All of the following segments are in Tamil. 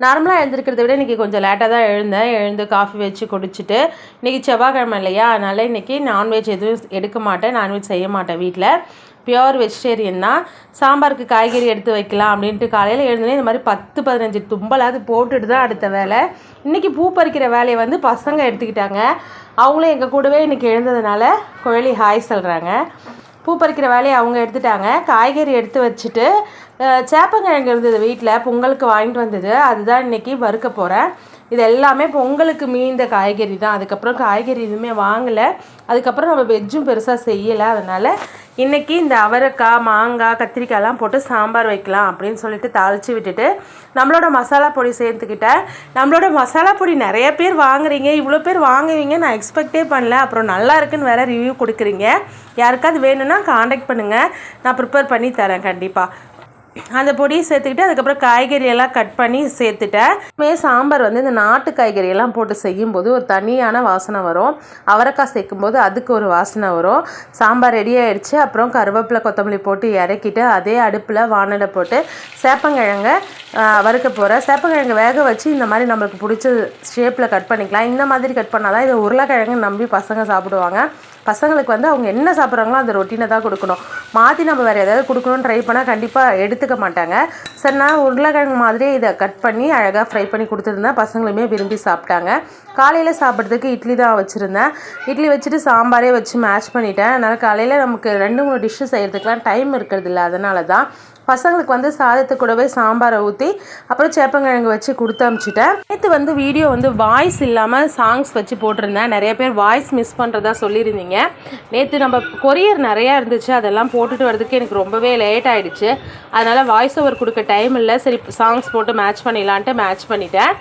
நார்மலாக எழுந்திருக்கிறத விட இன்றைக்கி கொஞ்சம் லேட்டாக தான் எழுந்து காஃபி வச்சு குடிச்சிட்டு, இன்றைக்கி செவ்வாய்க்கிழமை இல்லையா, அதனால் இன்றைக்கி நான்வெஜ் எதுவும் எடுக்க மாட்டேன், நான்வெஜ் செய்ய மாட்டேன் வீட்டில். பியோர் வெஜிடேரியன் தான். சாம்பாருக்கு காய்கறி எடுத்து வைக்கலாம் அப்படின்ட்டு காலையில் எழுந்தோடனே இந்த மாதிரி 10-15 தும்பலாவது போட்டுட்டு தான் அடுத்த வேலை. இன்றைக்கி பூ பறிக்கிற வேலையை வந்து பசங்க எடுத்துக்கிட்டாங்க. அவங்களும் எங்கள் கூடவே இன்றைக்கி எழுந்ததுனால குழலி ஹாய் சொல்கிறாங்க. பூ பறிக்கிற வேலையை அவங்க எடுத்துட்டாங்க. காய்கறி எடுத்து வச்சுட்டு சேப்பங்கிழங்கு இருந்தது வீட்டில், பொங்கலுக்கு வாங்கிட்டு வந்தது, அதுதான் இன்றைக்கி வறுக்க போகிறேன். இது எல்லாமே பொங்கலுக்கு மீந்த காய்கறி தான். அதுக்கப்புறம் காய்கறி எதுவுமே வாங்கலை. அதுக்கப்புறம் நம்ம வெஜ்ஜும் பெருசாக செய்யலை. அதனால் இன்றைக்கி இந்த அவரைக்காய், மாங்காய், கத்திரிக்காயெல்லாம் போட்டு சாம்பார் வைக்கலாம் அப்படின்னு சொல்லிட்டு தாளித்து விட்டுட்டு நம்மளோட மசாலா பொடி சேர்த்துக்கிட்டேன். நம்மளோட மசாலா பொடி நிறைய பேர் வாங்குறீங்க, இவ்வளோ பேர் வாங்குவீங்க நான் எக்ஸ்பெக்டே பண்ணல. அப்புறம் நல்லா இருக்குன்னு வேறு ரிவ்யூ கொடுக்குறீங்க. யாருக்காவது வேணும்னா காண்டாக்ட் பண்ணுங்கள், நான் ப்ரிப்பேர் பண்ணி தரேன் கண்டிப்பாக. அந்த பொடியை சேர்த்துக்கிட்டு அதுக்கப்புறம் காய்கறியெல்லாம் கட் பண்ணி சேர்த்துட்டேன். சாம்பார் வந்து இந்த நாட்டு காய்கறியெல்லாம் போட்டு செய்யும்போது ஒரு தனியான வாசனை வரும். அவரைக்காய் சேர்க்கும்போது அதுக்கு ஒரு வாசனை வரும். சாம்பார் ரெடி ஆகிடுச்சு. அப்புறம் கருவேப்பிலை, கொத்தமல்லி போட்டு இறக்கிட்டு அதே அடுப்பில் வானலை போட்டு சேப்பங்கிழங்கை வறுக்க போகிறேன். சேப்பங்கிழங்கு வேக வச்சு இந்த மாதிரி நம்மளுக்கு பிடிச்ச ஷேப்பில் கட் பண்ணிக்கலாம். இந்த மாதிரி கட் பண்ணால் தான் இதை உருளைக்கிழங்கு நம்பி பசங்க சாப்பிடுவாங்க. பசங்களுக்கு வந்து அவங்க என்ன சாப்பிட்றாங்களோ அந்த ரொட்டீனை தான் கொடுக்கணும். மாற்றி நம்ம வேறு ஏதாவது கொடுக்கணும்னு ட்ரை பண்ணால் கண்டிப்பாக எடுத்துக்க மாட்டாங்க. சரி, நான் உருளைக்கிழங்கு மாதிரியே இதை கட் பண்ணி அழகாக ஃப்ரை பண்ணி கொடுத்துருந்தேன். பசங்களுமே விரும்பி சாப்பிட்டாங்க. காலையில் சாப்பிட்றதுக்கு இட்லி தான் வச்சுருந்தேன். இட்லி வச்சுட்டு சாம்பாரே வச்சு மேட்ச் பண்ணிட்டேன். அதனால் காலையில் நமக்கு 2-3 டிஷ்ஷு செய்கிறதுக்கெலாம் டைம் இருக்கிறதில்ல. அதனால தான் பசங்களுக்கு வந்து சாதத்து கூடவே சாம்பாரை ஊற்றி அப்புறம் சேப்பங்கிழங்கு வச்சு கொடுத்து அனுப்பிச்சிட்டேன். நேற்று வந்து வீடியோ வந்து வாய்ஸ் இல்லாமல் சாங்ஸ் வச்சு போட்டிருந்தேன். நிறைய பேர் வாய்ஸ் மிஸ் பண்ணுறதா சொல்லியிருந்தீங்க. நேற்று நம்ம கொரியர் நிறையா இருந்துச்சு, அதெல்லாம் போட்டுட்டு வரதுக்கு எனக்கு ரொம்பவே லேட் ஆகிடுச்சு. அதனால் வாய்ஸ் ஓவர் கொடுக்க டைம் இல்லை. சரி, சாங்ஸ் போட்டு மேட்ச் பண்ணிடலான்ட்டு மேட்ச் பண்ணிட்டேன்.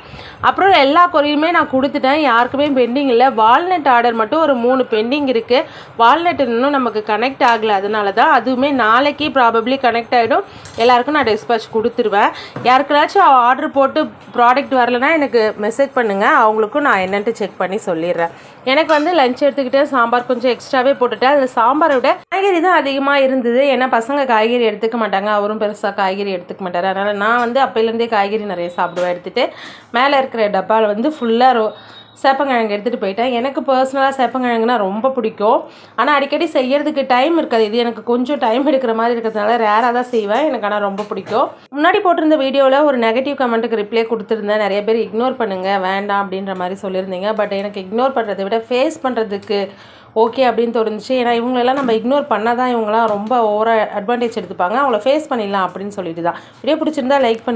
அப்புறம் எல்லா கொரியுமே நான் கொடுத்துட்டேன். யாருக்குமே பெண்டிங் இல்லை. வால்நட் ஆர்டர் மட்டும் ஒரு 3 பெண்டிங் இருக்குது. வால்நட் இன்னும் நமக்கு கனெக்ட் ஆகலை. அதனால தான் அதுவுமே நாளைக்கு ப்ராபப்ளி கனெக்ட் ஆகிடும். எல்லாருக்கும் நான் டிஸ்பேச் கொடுத்துருவேன். யாருக்குனாச்சும் ஆர்டர் போட்டு ப்ராடக்ட் வரலைன்னா எனக்கு மெசேஜ் பண்ணுங்கள், அவங்களுக்கும் நான் என்னென்ட்டு செக் பண்ணி சொல்லிடுறேன். எனக்கு வந்து லஞ்ச் எடுத்துக்கிட்டு சாம்பார் கொஞ்சம் எக்ஸ்ட்ராவே போட்டுட்டேன். அதில் சாம்பாரை விட காய்கறி தான் அதிகமாக இருந்தது. ஏன்னா பசங்க காய்கறி எடுத்துக்க மாட்டாங்க, அவரும் பெருசாக காய்கறி எடுத்துக்க மாட்டார். அதனால் நான் வந்து அப்போலேருந்தே காய்கறி நிறைய சாப்பிடுவேன். எடுத்துகிட்டு மேலே இருக்கிற டப்பாவில் வந்து ஃபுல்லாக சேப்பங்கிழங்கு எடுத்துகிட்டு போயிட்டேன். எனக்கு பர்சனலாக சேப்பங்கிழங்குனா ரொம்ப பிடிக்கும். ஆனால் அடிக்கடி செய்யறதுக்கு டைம் இருக்காது. இது எனக்கு கொஞ்சம் டைம் எடுக்கிற மாதிரி இருக்கிறதுனால ரேராக தான் செய்வேன். எனக்கு ஆனால் ரொம்ப பிடிக்கும். முன்னாடி போட்டிருந்த வீடியோவில் ஒரு நெகட்டிவ் கமெண்ட்டுக்கு ரிப்ளை கொடுத்துருந்தேன். நிறைய பேர் இக்னோர் பண்ணுங்கள் வேண்டாம் அப்படின்ற மாதிரி சொல்லியிருந்தீங்க. பட் எனக்கு இக்னோர் பண்ணுறதை விட ஃபேஸ் பண்ணுறதுக்கு ஓகே அப்படின்னு தோணுச்சு. ஏன்னா இவங்களெல்லாம் நம்ம இக்னோர் பண்ணால் தான் இவங்களாம் ரொம்ப ஓவராக அட்வான்டேஜ் எடுத்துப்பாங்க. அவங்கள ஃபேஸ் பண்ணிடலாம் அப்படின்னு சொல்லிட்டு தான். வீடியோ பிடிச்சிருந்தா லைக் பண்ணி